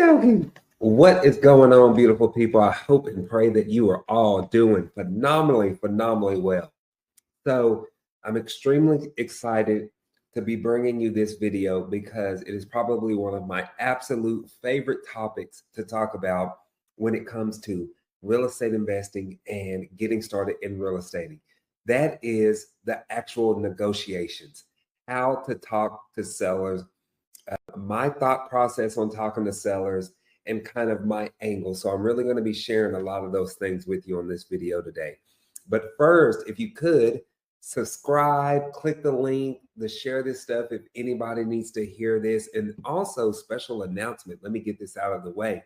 joking. What is going on, beautiful people? I hope and pray that you are all doing phenomenally well. So I'm extremely excited to be bringing you this video because it is probably one of my absolute favorite topics to talk about when it comes to real estate investing and getting started in real estate. That is the actual negotiations, how to talk to sellers, my thought process on talking to sellers, and kind of my angle. So I'm really going to be sharing a lot of those things with you on this video today. But first, if you could subscribe, click the link, to share this stuff if anybody needs to hear this. And also, special announcement, let me get this out of the way.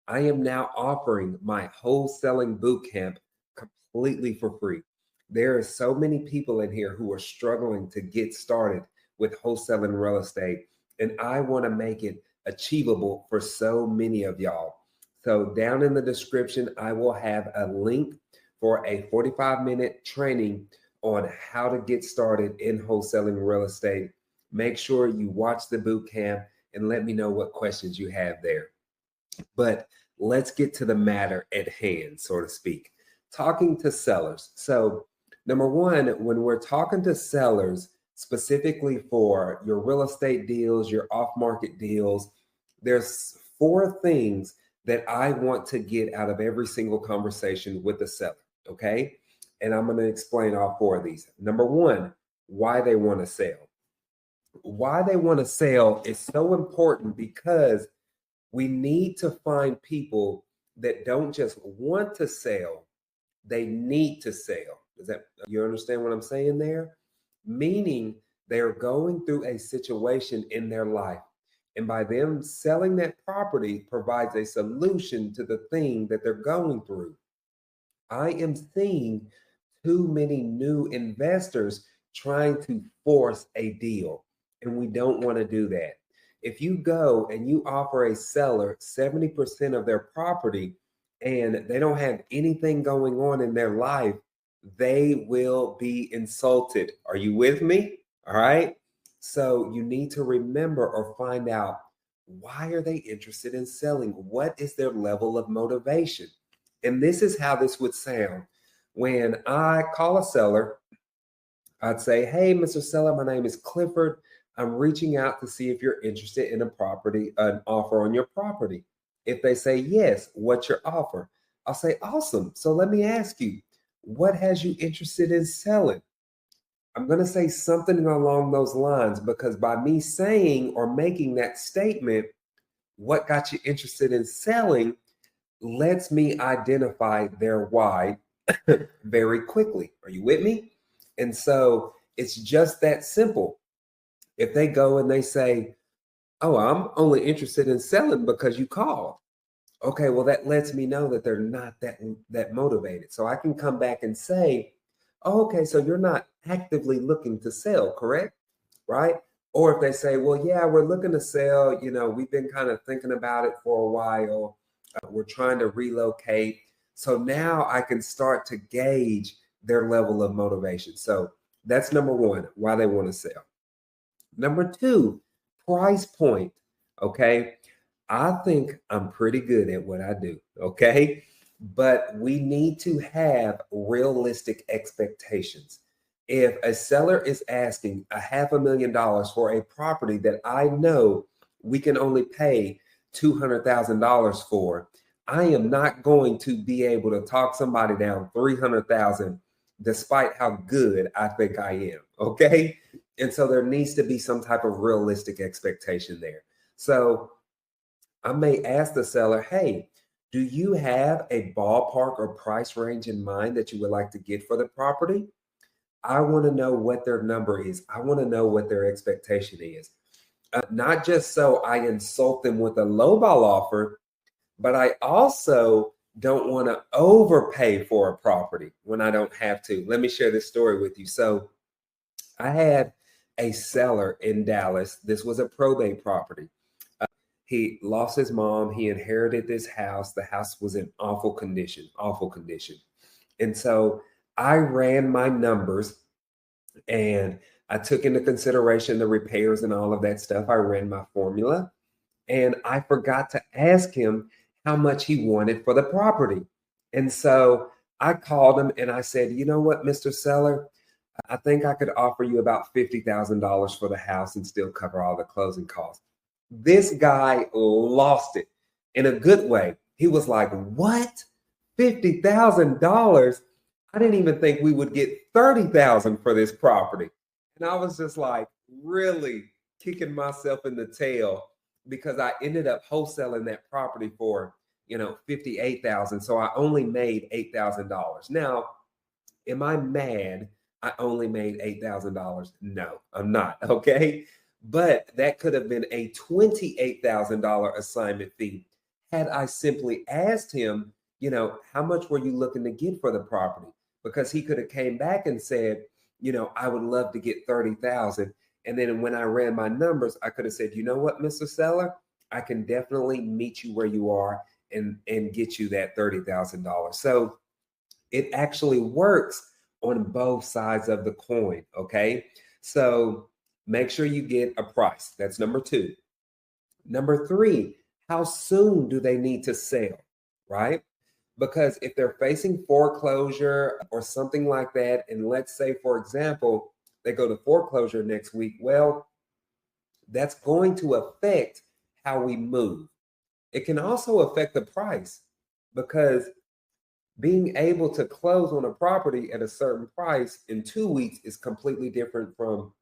I am now offering my wholesaling boot camp completely for free. There are so many people in here who are struggling to get started with wholesaling real estate, and I want to make it achievable for so many of y'all. So down in the description, I will have a link for a 45-minute training on how to get started in wholesaling real estate. Make sure you watch the boot camp and let me know what questions you have there. But let's get to the matter at hand, so to speak. Talking to sellers. So number one, when we're talking to sellers, specifically for your real estate deals, your off-market deals, there's 4 things that I want to get out of every single conversation with the seller, okay? And I'm going to explain all 4 of these. Number one, why they want to sell. Why they want to sell is so important because we need to find people that don't just want to sell, they need to sell. You understand what I'm saying there? Meaning they're going through a situation in their life. And by them selling that property provides a solution to the thing that they're going through. I am seeing too many new investors trying to force a deal, and we don't want to do that. If you go and you offer a seller 70% of their property and they don't have anything going on in their life, they will be insulted. Are you with me? All right. So you need to remember or find out, why are they interested in selling? What is their level of motivation? And this is how this would sound. When I call a seller, I'd say, hey, Mr. Seller, my name is Clifford. I'm reaching out to see if you're interested in an offer on your property. If they say yes, what's your offer? I'll say, awesome. So let me ask you, what has you interested in selling? I'm going to say something along those lines, because by me saying or making that statement, what got you interested in selling, lets me identify their why very quickly. Are you with me? And so it's just that simple. If they go and they say, oh, I'm only interested in selling because you called. Okay, well, that lets me know that they're not that motivated. So I can come back and say, oh, okay, so you're not actively looking to sell, correct? Right? Or if they say, well, yeah, we're looking to sell, we've been kind of thinking about it for a while. We're trying to relocate. So now I can start to gauge their level of motivation. So that's number one, why they want to sell. Number 2, price point. Okay. I think I'm pretty good at what I do. Okay. But we need to have realistic expectations. If a seller is asking $500,000 for a property that I know we can only pay $200,000 for, I am not going to be able to talk somebody down $300,000 despite how good I think I am. Okay. And so there needs to be some type of realistic expectation there. So I may ask the seller, hey, do you have a ballpark or price range in mind that you would like to get for the property? I want to know what their number is. I want to know what their expectation is. Not just so I insult them with a lowball offer, but I also don't want to overpay for a property when I don't have to. Let me share this story with you. So I had a seller in Dallas. This was a probate property. He lost his mom. He inherited this house. The house was in awful condition. And so I ran my numbers and I took into consideration the repairs and all of that stuff. I ran my formula. and I forgot to ask him how much he wanted for the property. And so I called him and I said, you know what, Mr. Seller, I think I could offer you about $50,000 for the house and still cover all the closing costs. This guy lost it in a good way. He was like, what? $50,000? I didn't even think we would get 30,000 for this property. And I was just like really kicking myself in the tail because I ended up wholesaling that property for, 58,000. So I only made $8,000. Now, am I mad I only made $8,000? No, I'm not. Okay. But that could have been a $28,000 assignment fee had I simply asked him, how much were you looking to get for the property? Because he could have came back and said, I would love to get 30,000. And then when I ran my numbers, I could have said, you know what, Mr. Seller, I can definitely meet you where you are and get you that $30,000. So it actually works on both sides of the coin. Okay. So make sure you get a price. That's number two. Number three, how soon do they need to sell? Right? Because if they're facing foreclosure or something like that, and let's say, for example, they go to foreclosure next week, well, that's going to affect how we move. It can also affect the price because being able to close on a property at a certain price in 2 weeks is completely different from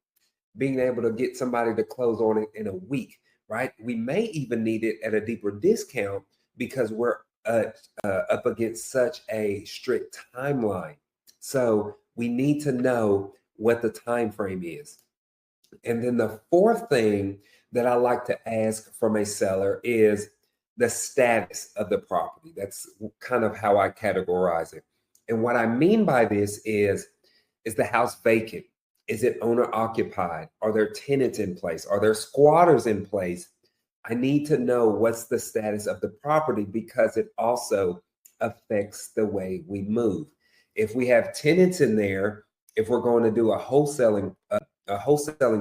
being able to get somebody to close on it in a week, right? We may even need it at a deeper discount because we're up against such a strict timeline. So we need to know what the time frame is. And then the fourth thing that I like to ask from a seller is the status of the property. That's kind of how I categorize it. And what I mean by this is the house vacant? Is it owner occupied? Are there tenants in place? Are there squatters in place? I need to know what's the status of the property because it also affects the way we move. If we have tenants in there, if we're going to do a wholesaling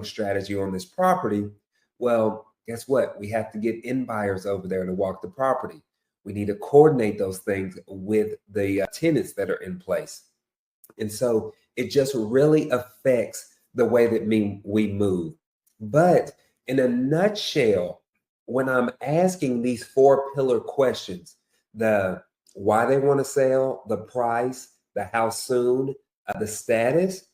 strategy on this property, well, guess what? We have to get in buyers over there to walk the property. We need to coordinate those things with the tenants that are in place. And so it just really affects the way that we move. But in a nutshell, when I'm asking these 4-pillar questions, the why they want to sell, the price, the how soon, the status,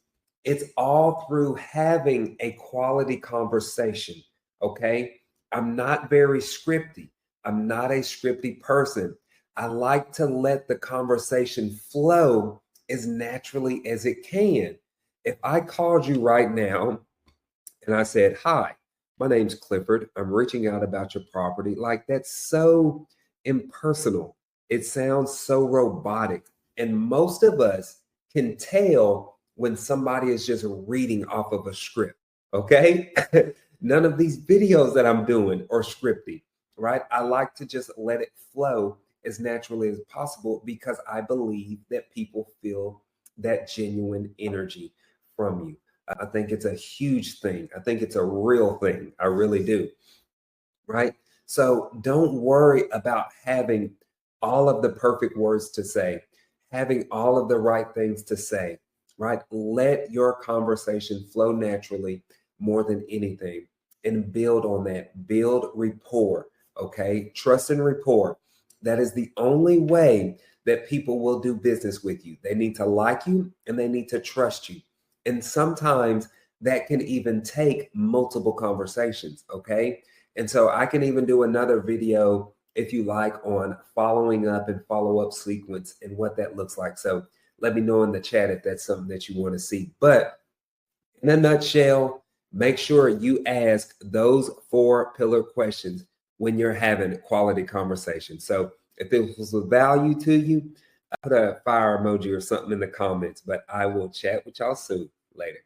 it's all through having a quality conversation. Okay. I'm not very scripty. I'm not a scripty person. I like to let the conversation flow as naturally as it can. If I called you right now and I said, hi, my name's Clifford, I'm reaching out about your property, like that's so impersonal. It sounds so robotic. And most of us can tell when somebody is just reading off of a script. Okay. None of these videos that I'm doing are scripted, right? I like to just let it flow as naturally as possible because I believe that people feel that genuine energy from you. I think it's a huge thing. I think it's a real thing. I really do. Right? So don't worry about having all of the perfect words to say, having all of the right things to say, right? Let your conversation flow naturally more than anything and build on that. Build rapport. Okay? Trust and rapport. That is the only way that people will do business with you. They need to like you and they need to trust you. And sometimes that can even take multiple conversations. Okay. And so I can even do another video if you like on following up and follow-up sequence and what that looks like. So let me know in the chat if that's something that you want to see. But in a nutshell, make sure you ask those 4-pillar questions when you're having quality conversation. So if it was of value to you, put a fire emoji or something in the comments, but I will chat with y'all soon. Later.